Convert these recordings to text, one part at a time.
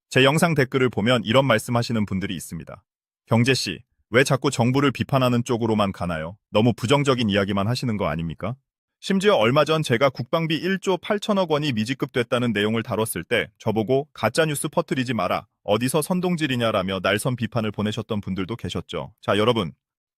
제 영상 댓글을 보면 이런 말씀하시는 분들이 있습니다. 경제씨, 왜 자꾸 정부를 비판하는 쪽으로만 가나요? 너무 부정적인 이야기만 하시는 거 아닙니까? 심지어 얼마 전 제가 국방비 1조 8천억 원이 미지급됐다는 내용을 다뤘을 때 저보고 가짜뉴스 퍼뜨리지 마라, 어디서 선동질이냐라며 날선 비판을 보내셨던 분들도 계셨죠. 자, 여러분.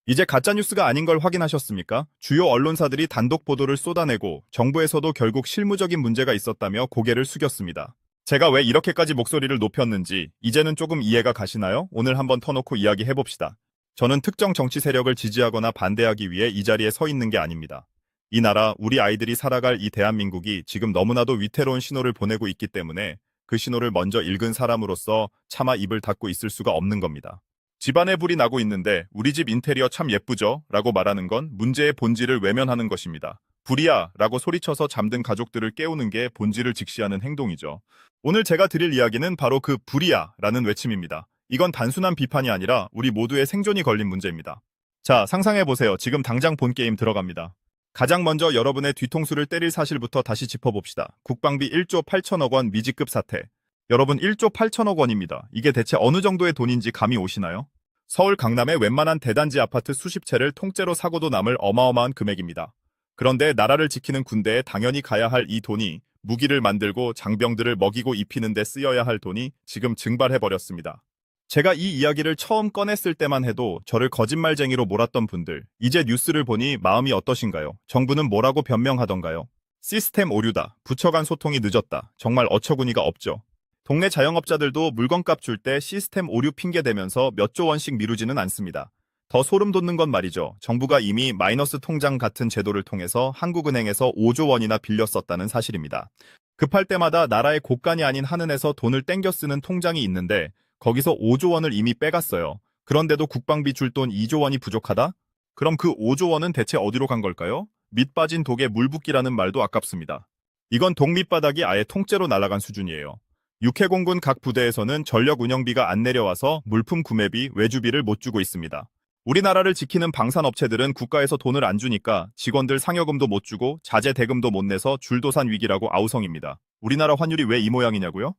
이제 가짜뉴스가 아닌 걸 확인하셨습니까? 주요 언론사들이 단독 보도를 쏟아내고 정부에서도 결국 실무적인 문제가 있었다며 고개를 숙였습니다. 제가 왜 이렇게까지 목소리를 높였는지 이제는 조금 이해가 가시나요? 오늘 한번 터놓고 이야기해봅시다. 저는 특정 정치 세력을 지지하거나 반대하기 위해 이 자리에 서 있는 게 아닙니다. 이 나라, 우리 아이들이 살아갈 이 대한민국이 지금 너무나도 위태로운 신호를 보내고 있기 때문에 그 신호를 먼저 읽은 사람으로서 차마 입을 닫고 있을 수가 없는 겁니다. 집안에 불이 나고 있는데 우리 집 인테리어 참 예쁘죠? 라고 말하는 건 문제의 본질을 외면하는 것입니다. 불이야! 라고 소리쳐서 잠든 가족들을 깨우는 게 본질을 직시하는 행동이죠. 오늘 제가 드릴 이야기는 바로 그 불이야! 라는 외침입니다. 이건 단순한 비판이 아니라 우리 모두의 생존이 걸린 문제입니다. 자, 상상해보세요. 지금 당장 본 게임 들어갑니다. 가장 먼저 여러분의 뒤통수를 때릴 사실부터 다시 짚어봅시다. 국방비 1조 8천억 원 미지급 사태. 여러분 1조 8천억 원입니다. 이게 대체 어느 정도의 돈인지 감이 오시나요? 서울 강남의 웬만한 대단지 아파트 수십 채를 통째로 사고도 남을 어마어마한 금액입니다. 그런데 나라를 지키는 군대에 당연히 가야 할 이 돈이 무기를 만들고 장병들을 먹이고 입히는 데 쓰여야 할 돈이 지금 증발해버렸습니다. 제가 이 이야기를 처음 꺼냈을 때만 해도 저를 거짓말쟁이로 몰았던 분들, 이제 뉴스를 보니 마음이 어떠신가요? 정부는 뭐라고 변명하던가요? 시스템 오류다, 부처 간 소통이 늦었다, 정말 어처구니가 없죠. 동네 자영업자들도 물건값 줄 때 시스템 오류 핑계 대면서 몇 조 원씩 미루지는 않습니다. 더 소름 돋는 건 말이죠. 정부가 이미 마이너스 통장 같은 제도를 통해서 한국은행에서 5조 원이나 빌려 썼다는 사실입니다. 급할 때마다 나라의 곳간이 아닌 한은에서 돈을 땡겨 쓰는 통장이 있는데 거기서 5조 원을 이미 빼갔어요. 그런데도 국방비 줄 돈 2조 원이 부족하다? 그럼 그 5조 원은 대체 어디로 간 걸까요? 밑 빠진 독에 물 붓기라는 말도 아깝습니다. 이건 독 밑바닥이 아예 통째로 날아간 수준이에요. 육해공군 각 부대에서는 전력 운영비가 안 내려와서 물품 구매비, 외주비를 못 주고 있습니다. 우리나라를 지키는 방산업체들은 국가에서 돈을 안 주니까 직원들 상여금도 못 주고 자재 대금도 못 내서 줄도산 위기라고 아우성입니다. 우리나라 환율이 왜 이 모양이냐고요?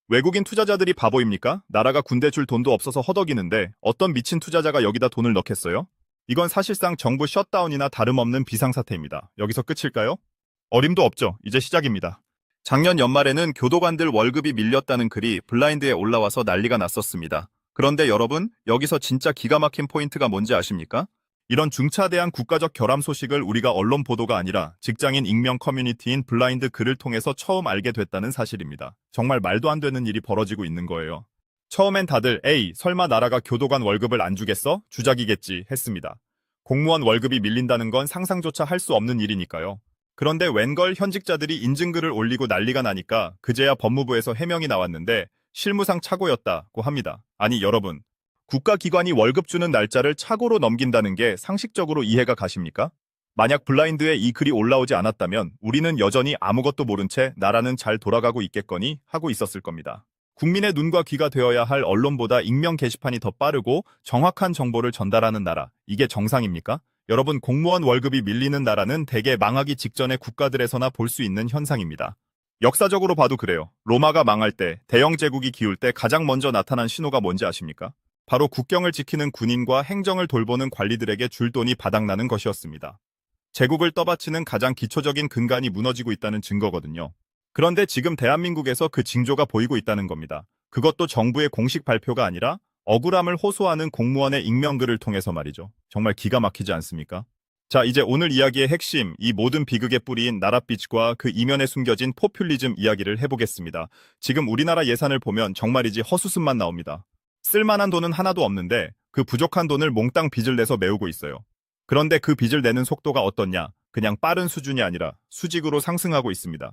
외국인 투자자들이 바보입니까? 나라가 군대 줄 돈도 없어서 허덕이는데 어떤 미친 투자자가 여기다 돈을 넣겠어요? 이건 사실상 정부 셧다운이나 다름없는 비상사태입니다. 여기서 끝일까요? 어림도 없죠. 이제 시작입니다. 작년 연말에는 교도관들 월급이 밀렸다는 글이 블라인드에 올라와서 난리가 났었습니다. 그런데 여러분, 여기서 진짜 기가 막힌 포인트가 뭔지 아십니까? 이런 중차대한 국가적 결함 소식을 우리가 언론 보도가 아니라 직장인 익명 커뮤니티인 블라인드 글을 통해서 처음 알게 됐다는 사실입니다. 정말 말도 안 되는 일이 벌어지고 있는 거예요. 처음엔 다들 에이, 설마 나라가 교도관 월급을 안 주겠어? 주작이겠지 했습니다. 공무원 월급이 밀린다는 건 상상조차 할 수 없는 일이니까요. 그런데 웬걸 현직자들이 인증글을 올리고 난리가 나니까 그제야 법무부에서 해명이 나왔는데 실무상 착오였다고 합니다. 아니 여러분, 국가기관이 월급 주는 날짜를 착오로 넘긴다는 게 상식적으로 이해가 가십니까? 만약 블라인드에 이 글이 올라오지 않았다면 우리는 여전히 아무것도 모른 채 나라는 잘 돌아가고 있겠거니 하고 있었을 겁니다. 국민의 눈과 귀가 되어야 할 언론보다 익명 게시판이 더 빠르고 정확한 정보를 전달하는 나라, 이게 정상입니까? 여러분, 공무원 월급이 밀리는 나라는 대개 망하기 직전의 국가들에서나 볼 수 있는 현상입니다. 역사적으로 봐도 그래요. 로마가 망할 때, 대영 제국이 기울 때 가장 먼저 나타난 신호가 뭔지 아십니까? 바로 국경을 지키는 군인과 행정을 돌보는 관리들에게 줄 돈이 바닥나는 것이었습니다. 제국을 떠받치는 가장 기초적인 근간이 무너지고 있다는 증거거든요. 그런데 지금 대한민국에서 그 징조가 보이고 있다는 겁니다. 그것도 정부의 공식 발표가 아니라 억울함을 호소하는 공무원의 익명글을 통해서 말이죠. 정말 기가 막히지 않습니까? 자, 이제 오늘 이야기의 핵심, 이 모든 비극의 뿌리인 나랏빛과 그 이면에 숨겨진 포퓰리즘 이야기를 해보겠습니다. 지금 우리나라 예산을 보면 정말이지 헛웃음만 나옵니다. 쓸만한 돈은 하나도 없는데 그 부족한 돈을 몽땅 빚을 내서 메우고 있어요. 그런데 그 빚을 내는 속도가 어떻냐? 그냥 빠른 수준이 아니라 수직으로 상승하고 있습니다.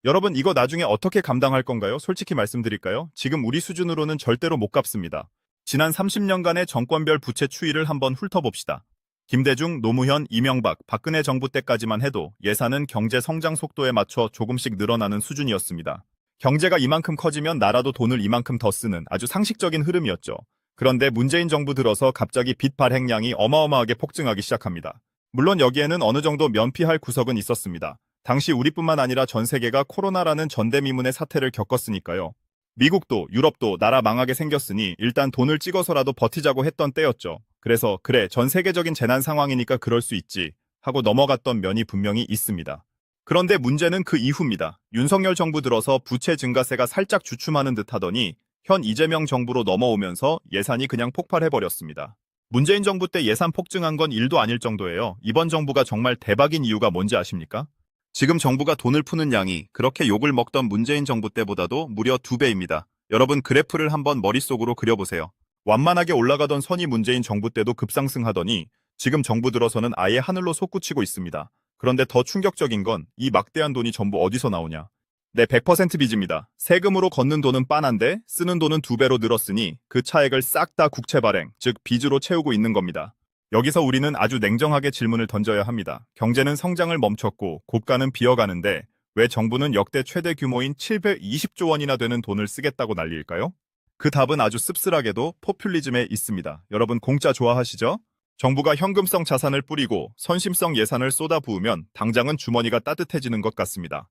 여러분, 이거 나중에 어떻게 감당할 건가요? 솔직히 말씀드릴까요? 지금 우리 수준으로는 절대로 못 갚습니다. 지난 30년간의 정권별 부채 추이를 한번 훑어봅시다. 김대중, 노무현, 이명박, 박근혜 정부 때까지만 해도 예산은 경제 성장 속도에 맞춰 조금씩 늘어나는 수준이었습니다. 경제가 이만큼 커지면 나라도 돈을 이만큼 더 쓰는 아주 상식적인 흐름이었죠. 그런데 문재인 정부 들어서 갑자기 빚 발행량이 어마어마하게 폭증하기 시작합니다. 물론 여기에는 어느 정도 면피할 구석은 있었습니다. 당시 우리뿐만 아니라 전 세계가 코로나라는 전대미문의 사태를 겪었으니까요. 미국도 유럽도 나라 망하게 생겼으니 일단 돈을 찍어서라도 버티자고 했던 때였죠. 그래서 그래, 전 세계적인 재난 상황이니까 그럴 수 있지 하고 넘어갔던 면이 분명히 있습니다. 그런데 문제는 그 이후입니다. 윤석열 정부 들어서 부채 증가세가 살짝 주춤하는 듯 하더니 현 이재명 정부로 넘어오면서 예산이 그냥 폭발해버렸습니다. 문재인 정부 때 예산 폭증한 건 일도 아닐 정도예요. 이번 정부가 정말 대박인 이유가 뭔지 아십니까? 지금 정부가 돈을 푸는 양이 그렇게 욕을 먹던 문재인 정부 때보다도 무려 2배입니다. 여러분 그래프를 한번 머릿속으로 그려보세요. 완만하게 올라가던 선이 문재인 정부 때도 급상승하더니 지금 정부 들어서는 아예 하늘로 솟구치고 있습니다. 그런데 더 충격적인 건 이 막대한 돈이 전부 어디서 나오냐? 네, 100% 빚입니다. 세금으로 걷는 돈은 빤한데 쓰는 돈은 2배로 늘었으니 그 차액을 싹 다 국채 발행, 즉 빚으로 채우고 있는 겁니다. 여기서 우리는 아주 냉정하게 질문을 던져야 합니다. 경제는 성장을 멈췄고 고가는 비어가는데 왜 정부는 역대 최대 규모인 720조 원이나 되는 돈을 쓰겠다고 난리일까요? 그 답은 아주 씁쓸하게도 포퓰리즘에 있습니다. 여러분 공짜 좋아하시죠? 정부가 현금성 자산을 뿌리고 선심성 예산을 쏟아부으면 당장은 주머니가 따뜻해지는 것 같습니다.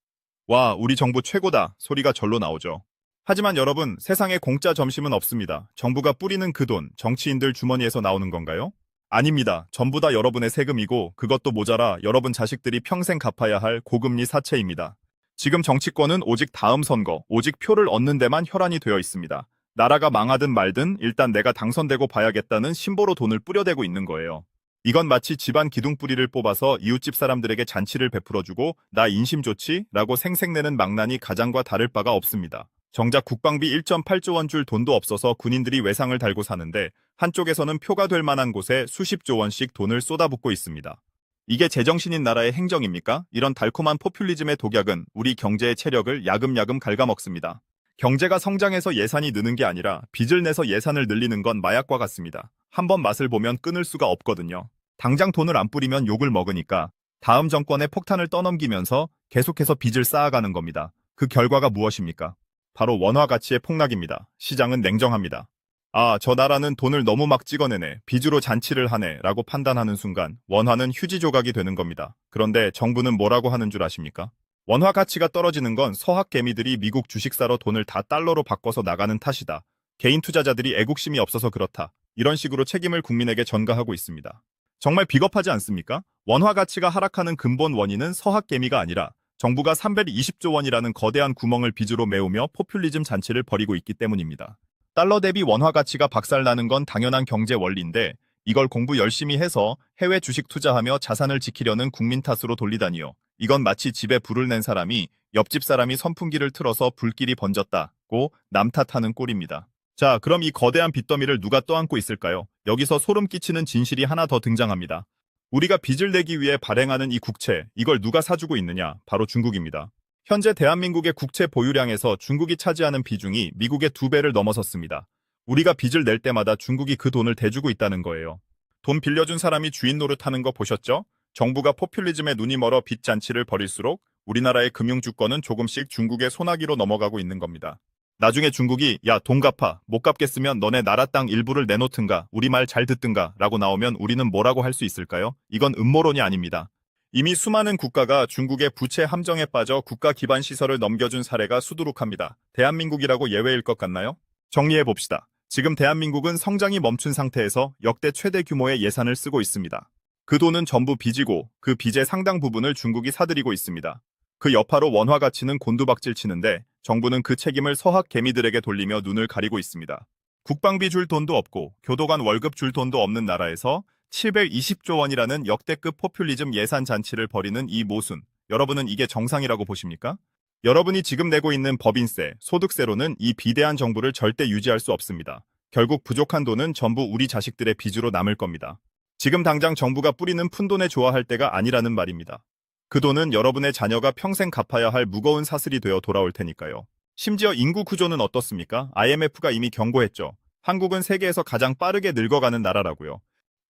와, 우리 정부 최고다 소리가 절로 나오죠. 하지만 여러분, 세상에 공짜 점심은 없습니다. 정부가 뿌리는 그 돈, 정치인들 주머니에서 나오는 건가요? 아닙니다. 전부 다 여러분의 세금이고 그것도 모자라 여러분 자식들이 평생 갚아야 할 고금리 사채입니다. 지금 정치권은 오직 다음 선거, 오직 표를 얻는 데만 혈안이 되어 있습니다. 나라가 망하든 말든 일단 내가 당선되고 봐야겠다는 심보로 돈을 뿌려대고 있는 거예요. 이건 마치 집안 기둥뿌리를 뽑아서 이웃집 사람들에게 잔치를 베풀어주고 나 인심 좋지? 라고 생색내는 망나니 가장과 다를 바가 없습니다. 정작 국방비 1.8조 원 줄 돈도 없어서 군인들이 외상을 달고 사는데 한쪽에서는 표가 될 만한 곳에 수십조 원씩 돈을 쏟아붓고 있습니다. 이게 제정신인 나라의 행정입니까? 이런 달콤한 포퓰리즘의 독약은 우리 경제의 체력을 야금야금 갉아먹습니다. 경제가 성장해서 예산이 느는 게 아니라 빚을 내서 예산을 늘리는 건 마약과 같습니다. 한번 맛을 보면 끊을 수가 없거든요. 당장 돈을 안 뿌리면 욕을 먹으니까 다음 정권에 폭탄을 떠넘기면서 계속해서 빚을 쌓아가는 겁니다. 그 결과가 무엇입니까? 바로 원화 가치의 폭락입니다. 시장은 냉정합니다. 아, 저 나라는 돈을 너무 막 찍어내네, 빚으로 잔치를 하네 라고 판단하는 순간 원화는 휴지 조각이 되는 겁니다. 그런데 정부는 뭐라고 하는 줄 아십니까? 원화 가치가 떨어지는 건 서학 개미들이 미국 주식 사러 돈을 다 달러로 바꿔서 나가는 탓이다. 개인 투자자들이 애국심이 없어서 그렇다. 이런 식으로 책임을 국민에게 전가하고 있습니다. 정말 비겁하지 않습니까? 원화 가치가 하락하는 근본 원인은 서학 개미가 아니라 정부가 320조 원이라는 거대한 구멍을 빚으로 메우며 포퓰리즘 잔치를 벌이고 있기 때문입니다. 달러 대비 원화 가치가 박살나는 건 당연한 경제 원리인데 이걸 공부 열심히 해서 해외 주식 투자하며 자산을 지키려는 국민 탓으로 돌리다니요. 이건 마치 집에 불을 낸 사람이 옆집 사람이 선풍기를 틀어서 불길이 번졌다고 남 탓하는 꼴입니다. 자, 그럼 이 거대한 빚더미를 누가 떠안고 있을까요? 여기서 소름 끼치는 진실이 하나 더 등장합니다. 우리가 빚을 내기 위해 발행하는 이 국채, 이걸 누가 사주고 있느냐? 바로 중국입니다. 현재 대한민국의 국채 보유량에서 중국이 차지하는 비중이 미국의 2배를 넘어섰습니다. 우리가 빚을 낼 때마다 중국이 그 돈을 대주고 있다는 거예요. 돈 빌려준 사람이 주인 노릇하는 거 보셨죠? 정부가 포퓰리즘에 눈이 멀어 빚 잔치를 벌일수록 우리나라의 금융주권은 조금씩 중국의 손아귀로 넘어가고 있는 겁니다. 나중에 중국이 야, 돈 갚아, 못 갚겠으면 너네 나라 땅 일부를 내놓든가 우리 말 잘 듣든가 라고 나오면 우리는 뭐라고 할 수 있을까요? 이건 음모론이 아닙니다. 이미 수많은 국가가 중국의 부채 함정에 빠져 국가 기반 시설을 넘겨준 사례가 수두룩합니다. 대한민국이라고 예외일 것 같나요? 정리해봅시다. 지금 대한민국은 성장이 멈춘 상태에서 역대 최대 규모의 예산을 쓰고 있습니다. 그 돈은 전부 빚이고 그 빚의 상당 부분을 중국이 사들이고 있습니다. 그 여파로 원화 가치는 곤두박질 치는데 정부는 그 책임을 서학 개미들에게 돌리며 눈을 가리고 있습니다. 국방비 줄 돈도 없고 교도관 월급 줄 돈도 없는 나라에서 720조 원이라는 역대급 포퓰리즘 예산 잔치를 벌이는 이 모순, 여러분은 이게 정상이라고 보십니까? 여러분이 지금 내고 있는 법인세, 소득세로는 이 비대한 정부를 절대 유지할 수 없습니다. 결국 부족한 돈은 전부 우리 자식들의 빚으로 남을 겁니다. 지금 당장 정부가 뿌리는 푼돈에 좋아할 때가 아니라는 말입니다. 그 돈은 여러분의 자녀가 평생 갚아야 할 무거운 사슬이 되어 돌아올 테니까요. 심지어 인구 구조는 어떻습니까? IMF가 이미 경고했죠. 한국은 세계에서 가장 빠르게 늙어가는 나라라고요.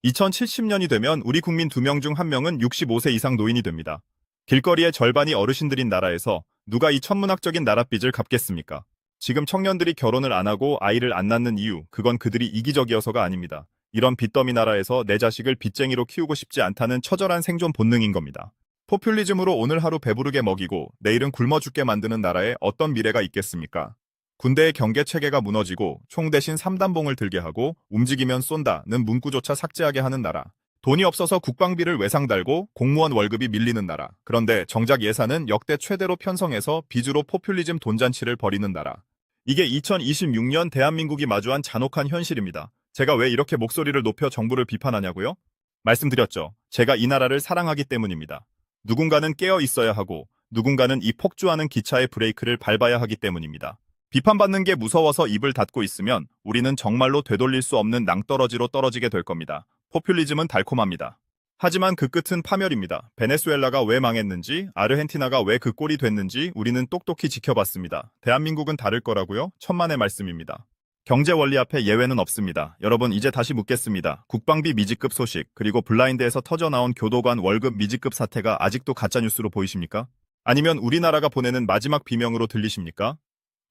2070년이 되면 우리 국민 2명 중 1명은 65세 이상 노인이 됩니다. 길거리의 절반이 어르신들인 나라에서 누가 이 천문학적인 나랏빚을 갚겠습니까? 지금 청년들이 결혼을 안 하고 아이를 안 낳는 이유, 그건 그들이 이기적이어서가 아닙니다. 이런 빚더미 나라에서 내 자식을 빚쟁이로 키우고 싶지 않다는 처절한 생존 본능인 겁니다. 포퓰리즘으로 오늘 하루 배부르게 먹이고 내일은 굶어 죽게 만드는 나라에 어떤 미래가 있겠습니까? 군대의 경계 체계가 무너지고 총 대신 3단봉을 들게 하고 움직이면 쏜다는 문구조차 삭제하게 하는 나라. 돈이 없어서 국방비를 외상 달고 공무원 월급이 밀리는 나라. 그런데 정작 예산은 역대 최대로 편성해서 빚으로 포퓰리즘 돈잔치를 벌이는 나라. 이게 2026년 대한민국이 마주한 잔혹한 현실입니다. 제가 왜 이렇게 목소리를 높여 정부를 비판하냐고요? 말씀드렸죠. 제가 이 나라를 사랑하기 때문입니다. 누군가는 깨어 있어야 하고 누군가는 이 폭주하는 기차의 브레이크를 밟아야 하기 때문입니다. 비판받는 게 무서워서 입을 닫고 있으면 우리는 정말로 되돌릴 수 없는 낭떠러지로 떨어지게 될 겁니다. 포퓰리즘은 달콤합니다. 하지만 그 끝은 파멸입니다. 베네수엘라가 왜 망했는지, 아르헨티나가 왜 그 꼴이 됐는지 우리는 똑똑히 지켜봤습니다. 대한민국은 다를 거라고요? 천만의 말씀입니다. 경제 원리 앞에 예외는 없습니다. 여러분, 이제 다시 묻겠습니다. 국방비 미지급 소식, 그리고 블라인드에서 터져나온 교도관 월급 미지급 사태가 아직도 가짜뉴스로 보이십니까? 아니면 우리나라가 보내는 마지막 비명으로 들리십니까?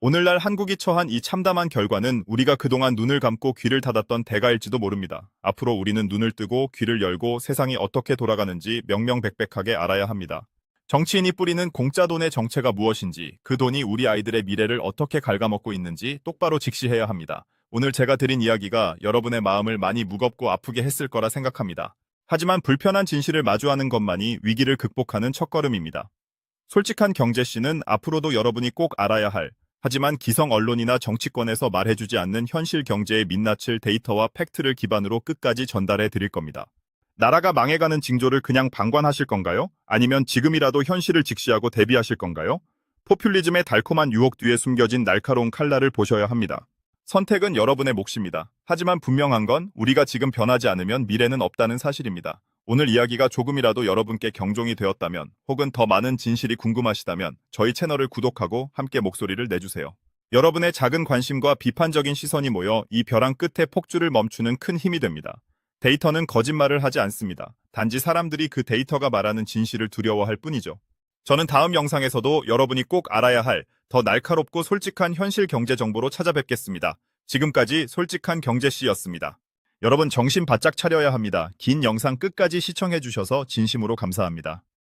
오늘날 한국이 처한 이 참담한 결과는 우리가 그동안 눈을 감고 귀를 닫았던 대가일지도 모릅니다. 앞으로 우리는 눈을 뜨고 귀를 열고 세상이 어떻게 돌아가는지 명명백백하게 알아야 합니다. 정치인이 뿌리는 공짜 돈의 정체가 무엇인지, 그 돈이 우리 아이들의 미래를 어떻게 갉아먹고 있는지 똑바로 직시해야 합니다. 오늘 제가 드린 이야기가 여러분의 마음을 많이 무겁고 아프게 했을 거라 생각합니다. 하지만 불편한 진실을 마주하는 것만이 위기를 극복하는 첫걸음입니다. 솔직한 경제씨는 앞으로도 여러분이 꼭 알아야 할, 하지만 기성 언론이나 정치권에서 말해주지 않는 현실 경제의 민낯을 데이터와 팩트를 기반으로 끝까지 전달해 드릴 겁니다. 나라가 망해가는 징조를 그냥 방관하실 건가요? 아니면 지금이라도 현실을 직시하고 대비하실 건가요? 포퓰리즘의 달콤한 유혹 뒤에 숨겨진 날카로운 칼날을 보셔야 합니다. 선택은 여러분의 몫입니다. 하지만 분명한 건 우리가 지금 변하지 않으면 미래는 없다는 사실입니다. 오늘 이야기가 조금이라도 여러분께 경종이 되었다면, 혹은 더 많은 진실이 궁금하시다면 저희 채널을 구독하고 함께 목소리를 내주세요. 여러분의 작은 관심과 비판적인 시선이 모여 이 벼랑 끝에 폭주를 멈추는 큰 힘이 됩니다. 데이터는 거짓말을 하지 않습니다. 단지 사람들이 그 데이터가 말하는 진실을 두려워할 뿐이죠. 저는 다음 영상에서도 여러분이 꼭 알아야 할 더 날카롭고 솔직한 현실 경제 정보로 찾아뵙겠습니다. 지금까지 솔직한 경제씨였습니다. 여러분, 정신 바짝 차려야 합니다. 긴 영상 끝까지 시청해주셔서 진심으로 감사합니다.